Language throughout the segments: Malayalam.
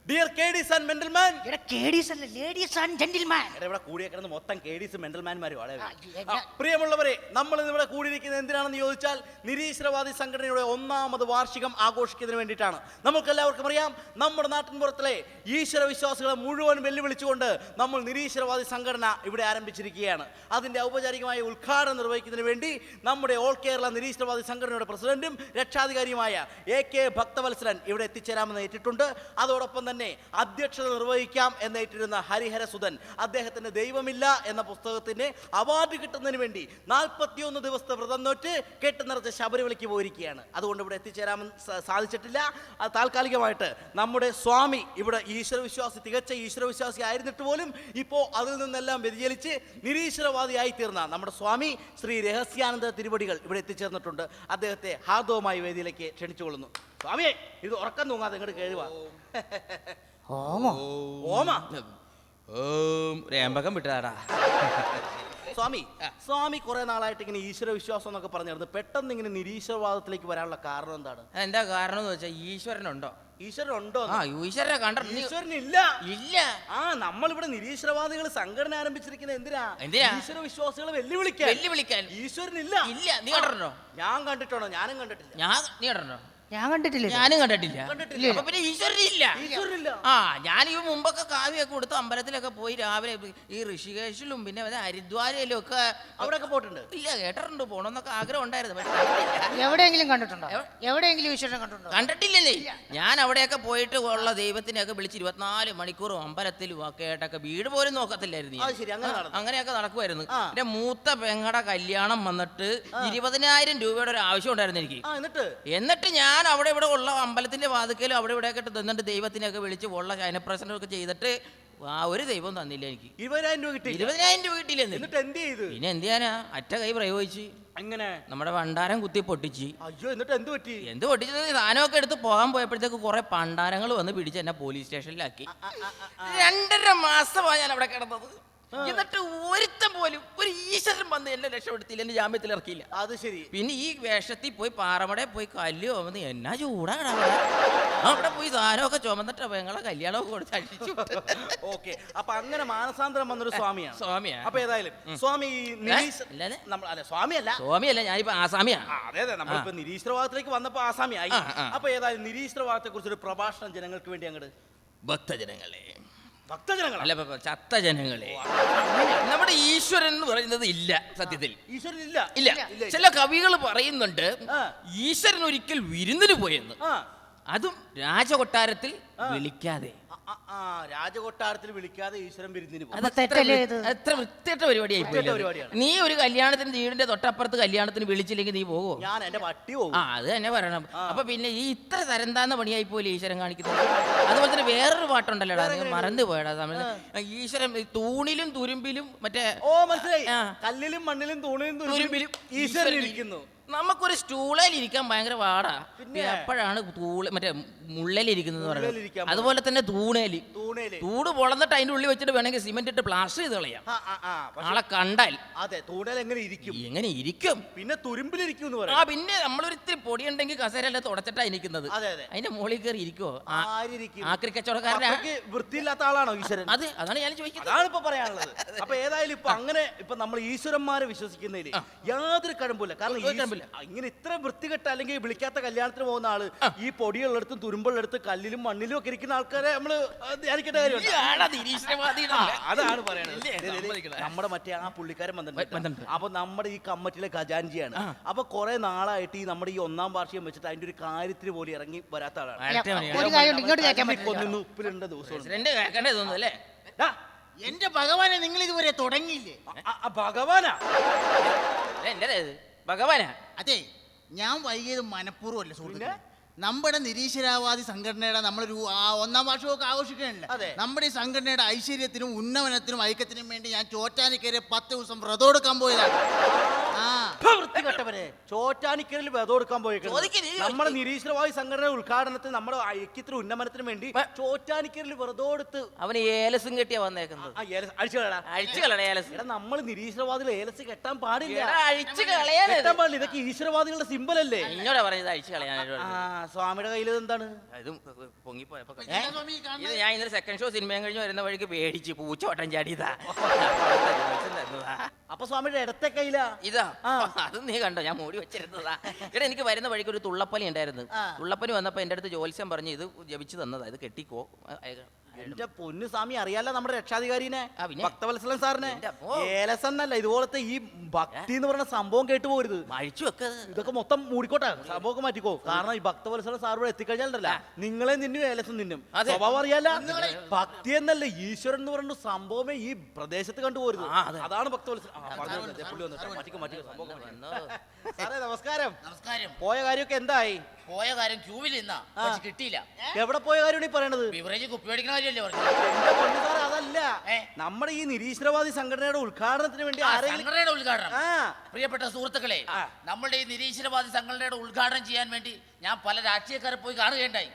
Dear ladies and gentleman. Ladies and gentleman. ഇവിടെ കൂടിയേക്കുന്നത് മൊത്തം കേഡീസ് മെന്റൽമാൻമാരും ആണ്. എന്നാ? പ്രിയമുള്ളവരെ, നമ്മൾ ഇവിടെ കൂടിയിരിക്കുന്നത് എന്തിനാണെന്ന് ചോദിച്ചാൽ നിരീശ്വരവാദി സംഘടനയുടെ 1ാമത് വാർഷികം ആഘോഷിക്കുന്നതിന് വേണ്ടിയിട്ടാണ്. നമുക്കെല്ലാവർക്കും അറിയാം, നമ്മുടെ നാട്ടിൻപുറത്തിലെ ഈശ്വര വിശ്വാസികളെ മുഴുവൻ വെല്ലുവിളിച്ചുകൊണ്ട് നമ്മൾ നിരീശ്വരവാദി സംഘടന ഇവിടെ ആരംഭിച്ചിരിക്കുകയാണ്. അതിൻ്റെ ഔപചാരികമായ ഉദ്ഘാടനം നിർവഹിക്കുന്നതിന് വേണ്ടി നമ്മുടെ ഓൾ കേരള നിരീശ്വരവാദി സംഘടനയുടെ പ്രസിഡന്റും രക്ഷാധികാരിയുമായ AK ഭക്തവത്സരൻ ഇവിടെ എത്തിച്ചേരാമെന്ന് ഏറ്റിട്ടുണ്ട്. അതോടൊപ്പം തന്നെ അധ്യക്ഷത നിർവഹിക്കാം എന്നേറ്റിരുന്ന ഹരിഹരസുധൻ അദ്ദേഹത്തിന് ദൈവമില്ല എന്ന പുസ്തകത്തിന് അവാർഡ് കിട്ടുന്നതിന് വേണ്ടി 41 ദിവസത്തെ വ്രതം നോറ്റ് കെട്ടുനിറച്ച് ശബരിമലയ്ക്ക് പോയിരിക്കുകയാണ്. അതുകൊണ്ട് ഇവിടെ എത്തിച്ചേരാമെന്ന് സാധിച്ചിട്ടില്ല. താൽക്കാലികമായിട്ട് നമ്മുടെ സ്വാമി ഇവിടെ തികച്ച ഈശ്വരവിശ്വാസി ആയിരുന്നിട്ട് പോലും ഇപ്പോൾ അതിൽ നിന്നെല്ലാം വ്യതിചലിച്ച് നിരീശ്വരവാദിയായി തീർന്ന നമ്മുടെ സ്വാമി ശ്രീ രഹസ്യാനന്ദ തിരുവടികൾ ഇവിടെ എത്തിച്ചേർന്നിട്ടുണ്ട്. അദ്ദേഹത്തെ ഹാർദവമായി വേദിയിലേക്ക് ക്ഷണിച്ചുകൊള്ളുന്നു. സ്വാമിയെ, ഇത് ഉറക്കം തൂങ്ങാതെ ഇങ്ങോട്ട് കേഴുവാ. രേമ്പകം വിട്ടതാടാ. സ്വാമി കുറെ നാളായിട്ട് ഇങ്ങനെ ഈശ്വര വിശ്വാസം എന്നൊക്കെ പറഞ്ഞിരുന്നു. പെട്ടെന്ന് ഇങ്ങനെ നിരീശ്വരവാദത്തിലേക്ക് വരാനുള്ള കാരണം എന്താണ്? എന്താ കാരണം എന്ന് വെച്ചാൽ ഈശ്വരനുണ്ടോ? ഈശ്വരനുണ്ടോ? ഈശ്വരനെ കണ്ട ഈശ്വരനില്ല. ഇല്ല. നമ്മളിവിടെ നിരീശ്വരവാദികൾ സംഘടന ആരംഭിച്ചിരിക്കുന്നത് എന്തിനാ? ഈശ്വര വിശ്വാസികളെ വെല്ലുവിളിക്കാൻ. ഈശ്വരനില്ല. ഇല്ല. നീ കണ്ടിട്ടുണ്ടോ? ഞാൻ കണ്ടിട്ടുണ്ടോ? ഞാനും കണ്ടിട്ടില്ല. നീ കണ്ടിട്ടുണ്ടോ? ഞാൻ കണ്ടിട്ടില്ല. ഞാനും കണ്ടിട്ടില്ല. അപ്പൊ പിന്നെ ഈശ്വരനില്ല. ഞാൻ ഈ മുമ്പൊക്കെ കാവ്യൊക്കെ കൊടുത്ത് അമ്പലത്തിലൊക്കെ പോയി രാവിലെ ഈ ഋഷികേശിലും പിന്നെ ഹരിദ്വാരയിലും ഒക്കെ അവിടെയൊക്കെ പോയിട്ടുണ്ട്. ഇല്ല, കേട്ടിട്ടുണ്ട്, പോണമെന്നൊക്കെ ആഗ്രഹം ഉണ്ടായിരുന്നു. എവിടെയെങ്കിലും കണ്ടിട്ടുണ്ടോ? എവിടെയെങ്കിലും ഈശ്വരനെ കണ്ടിട്ടുണ്ടോ? കണ്ടിട്ടില്ലേ? ഞാൻ അവിടെയൊക്കെ പോയിട്ട് ഉള്ള ദൈവത്തിനെയൊക്കെ വിളിച്ച് 24 മണിക്കൂറും അമ്പലത്തിലും ഒക്കെ ആയിട്ടൊക്കെ വീട് പോലും നോക്കത്തില്ലായിരുന്നു. അങ്ങനെയൊക്കെ നടക്കുമായിരുന്നു. എന്റെ മൂത്ത പെങ്ങടെ കല്യാണം വന്നിട്ട് 20,000 രൂപയുടെ ഒരു ആവശ്യം ഉണ്ടായിരുന്നു എനിക്ക്. എന്നിട്ട് ഞാൻ അവിടെ ഇവിടെ ഉള്ള അമ്പലത്തിന്റെ വാതിക്കലും അവിടെ ഇവിടെ ഒക്കെ നിന്നിട്ട് ദൈവത്തിനെയൊക്കെ വിളിച്ച് ഉള്ള ശയനപ്രസനമൊക്കെ ചെയ്തിട്ട് ഒരു ദൈവം തന്നില്ല എനിക്ക്. 20,000 രൂപ കിട്ടി. 20,000 രൂപ കിട്ടിയില്ല. എന്നിട്ട് എന്ത് ചെയ്തു? പിന്നെ എന്ത് ചെയ്യാനാ, അറ്റ കൈ പ്രയോഗിച്ച് അങ്ങനെ നമ്മുടെ പണ്ടാരം കുത്തി പൊട്ടിച്ച്. അയ്യോ, എന്നിട്ട് എന്ത് പറ്റി? എന്ത് പൊട്ടിച്ചത്? സാധനമൊക്കെ എടുത്ത് പോകാൻ പോയപ്പോഴത്തേക്ക് കുറെ പണ്ടാരങ്ങൾ വന്ന് പിടിച്ച് എന്നെ പോലീസ് സ്റ്റേഷനിലാക്കി. 2.5 മാസമാണ് ഞാൻ അവിടെ കിടന്നത്. എന്നിട്ട് ഒരുത്തം പോലും ഒരു ഈശ്വരൻ വന്ന് എന്നെ രക്ഷപ്പെടുത്തിയില്ല, എന്നെ ജാമ്യത്തിൽ ഇറക്കിയില്ല. അത് ശരി. പിന്നെ ഈ വേഷത്തിൽ പോയി പാറമടയിൽ പോയി കല്ല് ചുമന്ന് എന്നാ ചൂടാണ് അവിടെ പോയി സാധനമൊക്കെ ചുമന്നിട്ട് പെങ്ങളെ കല്യാണമൊക്കെ കൊടുത്ത് അടിച്ചു. ഓക്കെ, അപ്പൊ അങ്ങനെ മാനസാന്തരം വന്നൊരു സ്വാമിയാണ്. അപ്പൊ ഏതായാലും സ്വാമി സ്വാമിയല്ല, ഞാനിപ്പോ ആസാമിയാ. അതെ, നമ്മളിപ്പോ നിരീശ്വരവാദത്തിലേക്ക് വന്നപ്പോ ആസാമിയായി. അപ്പൊ ഏതായാലും നിരീശ്വരവാദത്തെ കുറിച്ചൊരു പ്രഭാഷണം ജനങ്ങൾക്ക് വേണ്ടി അങ്ങോട്ട്. ഭക്തജനങ്ങളെ, അല്ല ചത്ത ജനങ്ങളെ, നമ്മുടെ ഈശ്വരൻ എന്ന് പറയുന്നത് ഇല്ല. സത്യത്തിൽ ഈശ്വരൻ ഇല്ല. ചില കവികൾ പറയുന്നുണ്ട് ഈശ്വരൻ ഒരിക്കൽ വിരുന്നിന് പോയെന്ന്, അതും രാജകൊട്ടാരത്തിൽ വിളിക്കാതെ. രാജകൊട്ടാരത്തിൽ വിളിക്കാതെ ഈശ്വരൻ വിരുന്നിന് പോകും. എത്ര വൃത്തികെട്ട പരിപാടിയായി. നീ ഒരു കല്യാണത്തിന് വീടിന്റെ തൊട്ടപ്പുറത്ത് കല്യാണത്തിന് വിളിച്ചില്ലെങ്കിൽ നീ പോകുമോ? ഞാൻ എന്റെ പട്ടി പോകും. അത് തന്നെ പറയണം. അപ്പൊ പിന്നെ ഈ ഇത്ര തരംതാന്ന പണിയായി പോലെ ഈശ്വരൻ കാണിക്കുന്നത്. അതുപോലെ തന്നെ വേറൊരു പാട്ടുണ്ടല്ലോടാ, നിങ്ങൾ മറന്നു പോയടാ തമിഴ്. ഈശ്വരൻ തൂണിലും തുരുമ്പിലും മറ്റേ മനസ്സിലായി, കല്ലിലും മണ്ണിലും തൂണിലും തുരുമ്പിലും ഈശ്വരൻ ഇരിക്കുന്നു. നമുക്കൊരു സ്റ്റൂളിൽ ഇരിക്കാൻ ഭയങ്കര പാടാ. എപ്പോഴാണ് മറ്റേ മുള്ളലിരിക്കുന്നത് പറയുന്നത്. അതുപോലെ തന്നെ തൂണ് പൊളന്നിട്ട് അതിന്റെ ഉള്ളിൽ വെച്ചിട്ട് വേണമെങ്കിൽ സിമെന്റ് ഇട്ട് പ്ലാസ്റ്റർ ചെയ്ത് കളയാം ആളെ കണ്ടാൽ. അതെ, തൂണേൽ എങ്ങനെ ഇരിക്കും? പിന്നെ തുരുമ്പിലിരിക്കും. പിന്നെ നമ്മളൊരിത്തിരി പൊടിയുണ്ടെങ്കിൽ കസേരല്ല തുടച്ചിട്ടാ ഇരിക്കുന്നത്. അതിന്റെ മുകളിൽ കയറി ഇരിക്കുവോ? ആക്രി കച്ചവടക്കാരനാ? വൃത്തിയില്ലാത്ത ആളാണോ ഈശ്വരൻ? അതാണ് ഞാൻ ചോദിക്കുന്നത്. അതാണ് ഇപ്പൊ പറയാനുള്ളത്. അപ്പൊ ഏതായാലും ഇപ്പൊ അങ്ങനെ ഇപ്പൊ നമ്മൾ ഈശ്വരന്മാരെ വിശ്വസിക്കുന്നതിൽ യാതൊരു കഴമ്പില്ല. കാരണം ഇങ്ങനെ ഇത്ര വൃത്തികെട്ട അല്ലെങ്കിൽ വിളിക്കാത്ത കല്യാണത്തിന് പോകുന്ന ആള് ഈ പൊടിയുള്ളടത്തും തുരുമ്പുള്ളടത്തും കല്ലിലും മണ്ണിലും ഒക്കെ ഇരിക്കുന്ന ആൾക്കാരെ നമ്മള് ധ്യാനിക്കേണ്ട കാര്യമുണ്ട്. അതാണ് പറയണത്. നമ്മുടെ മറ്റേ ആ പുള്ളിക്കാരൻ വന്നിട്ടുണ്ട്. അപ്പൊ നമ്മുടെ ഈ കമ്മിറ്റിയിലെ ഖജാൻജിയാണ്. അപ്പൊ കുറെ നാളായിട്ട് ഈ നമ്മുടെ ഈ 1ാം വാർഷികം വെച്ചിട്ട് അതിന്റെ ഒരു കാര്യത്തിന് പോലും ഇറങ്ങി വരാത്ത ആളാണ്. ഉപ്പിലുണ്ട ദിവസം എന്റെ ഭഗവാനെ, നിങ്ങൾ ഇതുവരെ തുടങ്ങിയില്ലേ? ഭഗവാനാ? അതെ, ഞാൻ വൈകിയത് മനഃപൂർവ്വമല്ല സുഹൃത്തുക്കളെ. നമ്മുടെ നിരീശ്വരവാദി സംഘടനയുടെ നമ്മളൊരു 1ാം വാർഷികമൊക്കെ ആഘോഷിക്കണല്ലേ. നമ്മുടെ ഈ സംഘടനയുടെ ഐശ്വര്യത്തിനും ഉന്നമനത്തിനും ഐക്യത്തിനും വേണ്ടി ഞാൻ ചോറ്റാനിക്കരെ 10 ദിവസം വ്രതം എടുക്കാൻ പോയതാണ്. വൃത്തികെട്ടവനെ ചോറ്റാനിക്കലിൽ വെതം കൊടുക്കാൻ ചോദിക്ക് നീ പോയേക്കുന്നത് നമ്മുടെ നിരീശ്വരവാദി സംഘടന ഉദ്ഘാടനത്തിന് നമ്മുടെ ഐക്യത്തിന് ഉന്നമനത്തിന് വേണ്ടി ചോറ്റാനിക്കലിൽ വെറുതെ കൊടുത്ത് അവന് ഏലസും കെട്ടിയാ വന്നേക്കുന്നത്. അഴിച്ചു കളടാ. അഴിച്ചു കളയാ ഏലസ്. എടാ നമ്മൾ നിരീശ്വരവാദികൾ ഏലസ് കെട്ടാൻ പാടില്ല. അഴിച്ചു കളയാൻ കെട്ടാൻ പാടില്ല. ഇതൊക്കെ ഈശ്വരവാദികളുടെ സിമ്പൽ അല്ലേ? ഇങ്ങോട്ടാ പറഞ്ഞത് അഴിച്ചു കളയാനായിട്ട്. സ്വാമിയുടെ കയ്യിൽ എന്താണ്? ഇതും പൊങ്ങിപ്പോയപ്പോ എന്താ സ്വാമി ഈ കാണുന്നത്? ഇത് ഞാൻ ഇന്നലെ സെക്കൻഡ് ഷോ സിനിമയും കഴിഞ്ഞ് വരുന്ന വഴിക്ക് പേടിച്ച് പൂച്ച വട്ടം ചാടിയതാ. അപ്പൊ സ്വാമിയുടെ ഇടത്തെ കയ്യില ഇതാ അത് നീ കണ്ടോ, ഞാൻ മൂടി വെച്ചിരുന്നതാ. എടാ എനിക്ക് വരുന്ന വഴിക്ക് ഒരു തുള്ളപ്പലി ഉണ്ടായിരുന്നു. തുള്ളപ്പലി വന്നപ്പോ എന്റെ അടുത്ത് ജോത്സ്യം പറഞ്ഞ് ഇത് ജപിച്ചു തന്നതാ, ഇത് കെട്ടിക്കോ. എന്റെ പൊന്നു സ്വാമി അറിയാലോ നമ്മുടെ രക്ഷാധികാരിനെ, ആ, പിന്നെ? ഭക്തവത്സലൻ സാറിനെ. എന്റെ അമ്മോ. ഏലസ് എന്നല്ല ഇതുപോലത്തെ ഈ ഭക്തി എന്ന് പറയുന്ന സംഭവം കേട്ടു പോരുത്. അഴിച്ചു വെക്കത്. ഇതൊക്കെ മൊത്തം മൂടിക്കോട്ടെ, സംഭവമൊക്കെ മാറ്റിക്കോ. കാരണം ഈ ഭക്തവത്സലൻ സാർ ഇവിടെ എത്തിക്കഴിഞ്ഞാലല്ല നിങ്ങളെ നിന്നും ഏലസും നിന്നും അതെ. സ്വഭാവം അറിയാല. ഭക്തി എന്നല്ല ഈശ്വരൻ എന്ന് പറയുന്ന സംഭവമേ ഈ പ്രദേശത്ത് കണ്ടുപോരുത്. അതാണ് ഭക്തവത്സലൻ. സാറേ നമസ്കാരം. നമസ്കാരം. പോയ കാര്യമൊക്കെ എന്തായി? പോയ കാര്യം ക്യൂവിൽ നിന്നാ പക്ഷെ കിട്ടിയില്ല. എവിടെ പോയ കാര്യമാണ് ഈ പറയണത്? ബിവറേജ് കുപ്പി മേടിക്കണ കാര്യമല്ലേ പറഞ്ഞു. എന്റെ പൊന്നു സാറേ അതല്ല, നമ്മുടെ ഈ നിരീശ്വരവാദി സംഘടനയുടെ ഉദ്ഘാടനത്തിന് വേണ്ടി ആരെങ്കിലും സംഘടനയുടെ ഉദ്ഘാടനം. ആ പ്രിയപ്പെട്ട സുഹൃത്തുക്കളെ, നമ്മുടെ ഈ നിരീശ്വരവാദി സംഘടനയുടെ ഉദ്ഘാടനം ചെയ്യാൻ വേണ്ടി ഞാൻ പല രാഷ്ട്രീയക്കാരെ പോയി കാണുകയുണ്ടായി.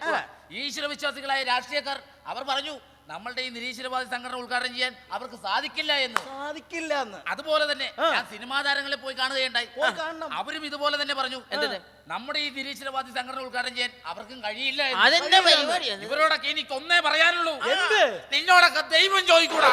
ഈശ്വര വിശ്വാസികളായ രാഷ്ട്രീയക്കാർ അവർ പറഞ്ഞു നമ്മളുടെ ഈ നിരീശ്വരവാദി സംഘടന ഉദ്ഘാടനം ചെയ്യാൻ അവർക്ക് സാധിക്കില്ല എന്ന്. സാധിക്കില്ല എന്ന്. അതുപോലെ തന്നെ ഞാൻ സിനിമാ താരങ്ങളെ പോയി കാണുകയുണ്ടായി. കാണണം. അവരും ഇതുപോലെ തന്നെ പറഞ്ഞു നമ്മുടെ ഈ നിരീശ്വരവാദി സംഘടന ഉദ്ഘാടനം ചെയ്യാൻ അവർക്കും കഴിയില്ല എന്ന്. അതെന്താ പരിപാടി? ഇവരോടൊക്കെ എനിക്ക് ഒന്നേ പറയാനുള്ളൂ, എന്ത്? നിന്നോടൊക്കെ ദൈവം ചോദിക്കൂടാ.